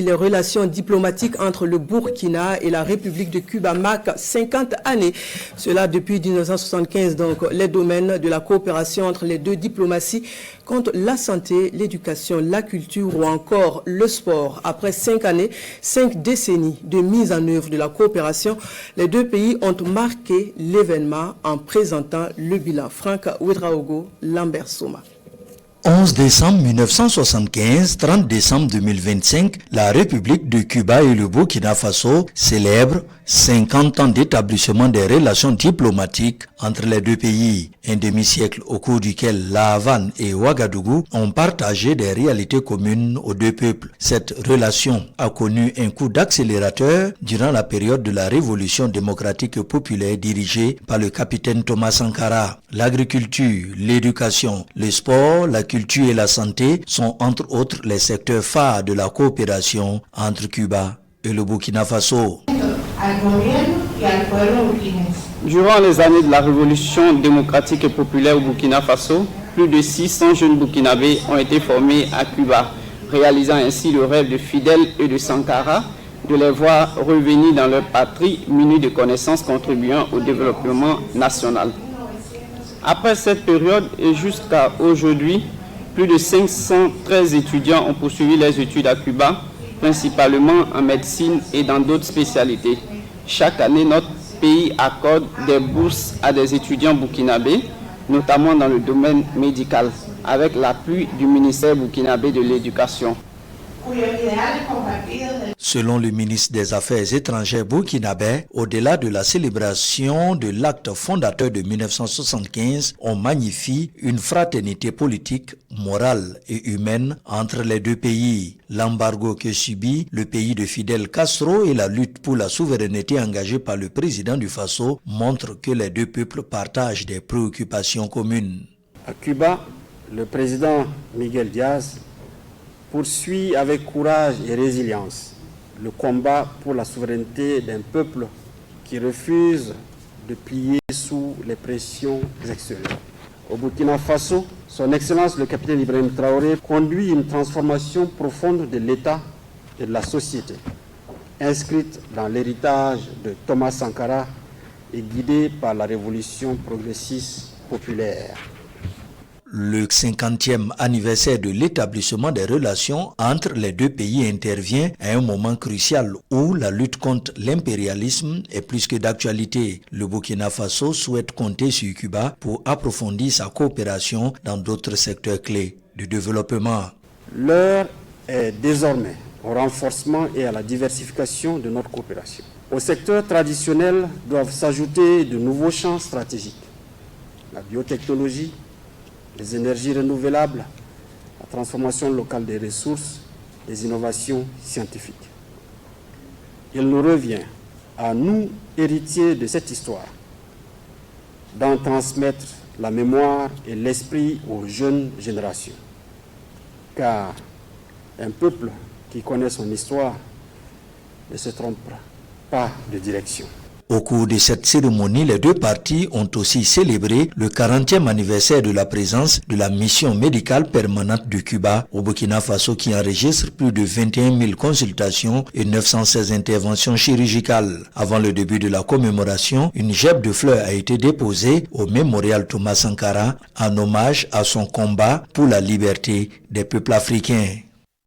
Les relations diplomatiques entre le Burkina et la République de Cuba marquent 50 années. Cela depuis 1975, donc les domaines de la coopération entre les deux diplomaties comptent la santé, l'éducation, la culture ou encore le sport. Après 5 années, 5 décennies de mise en œuvre de la coopération, les deux pays ont marqué l'événement en présentant le bilan. Franck Ouedraogo, Lambert Soma. 11 décembre 1975, 30 décembre 2025, la République de Cuba et le Burkina Faso célèbrent 50 ans d'établissement des relations diplomatiques entre les deux pays. Un demi-siècle au cours duquel La Havane et Ouagadougou ont partagé des réalités communes aux deux peuples. Cette relation a connu un coup d'accélérateur durant la période de la Révolution démocratique populaire dirigée par le capitaine Thomas Sankara. L'agriculture, l'éducation, le sport, la culture et la santé sont entre autres les secteurs phares de la coopération entre Cuba et le Burkina Faso. Durant les années de la Révolution démocratique et populaire au Burkina Faso, plus de 600 jeunes burkinabés ont été formés à Cuba, réalisant ainsi le rêve de Fidel et de Sankara de les voir revenir dans leur patrie munis de connaissances contribuant au développement national. Après cette période et jusqu'à aujourd'hui, plus de 513 étudiants ont poursuivi leurs études à Cuba, principalement en médecine et dans d'autres spécialités. Chaque année, notre pays accorde des bourses à des étudiants burkinabés, notamment dans le domaine médical, avec l'appui du ministère burkinabé de l'Éducation. Selon le ministre des Affaires étrangères burkinabé, au-delà de la célébration de l'acte fondateur de 1975, on magnifie une fraternité politique, morale et humaine entre les deux pays. L'embargo que subit le pays de Fidel Castro et la lutte pour la souveraineté engagée par le président du Faso montrent que les deux peuples partagent des préoccupations communes. À Cuba, le président Miguel Díaz poursuit avec courage et résilience le combat pour la souveraineté d'un peuple qui refuse de plier sous les pressions extérieures. Au Burkina Faso, son Excellence le capitaine Ibrahim Traoré conduit une transformation profonde de l'État et de la société, inscrite dans l'héritage de Thomas Sankara et guidée par la révolution progressiste populaire. Le 50e anniversaire de l'établissement des relations entre les deux pays intervient à un moment crucial où la lutte contre l'impérialisme est plus que d'actualité. Le Burkina Faso souhaite compter sur Cuba pour approfondir sa coopération dans d'autres secteurs clés du développement. L'heure est désormais au renforcement et à la diversification de notre coopération. Au secteur traditionnel doivent s'ajouter de nouveaux champs stratégiques. La biotechnologie, les énergies renouvelables, la transformation locale des ressources, les innovations scientifiques. Il nous revient, à nous, héritiers de cette histoire, d'en transmettre la mémoire et l'esprit aux jeunes générations. Car un peuple qui connaît son histoire ne se trompe pas de direction. Au cours de cette cérémonie, les deux parties ont aussi célébré le 40e anniversaire de la présence de la mission médicale permanente de Cuba au Burkina Faso qui enregistre plus de 21 000 consultations et 916 interventions chirurgicales. Avant le début de la commémoration, une gèbe de fleurs a été déposée au mémorial Thomas Sankara en hommage à son combat pour la liberté des peuples africains.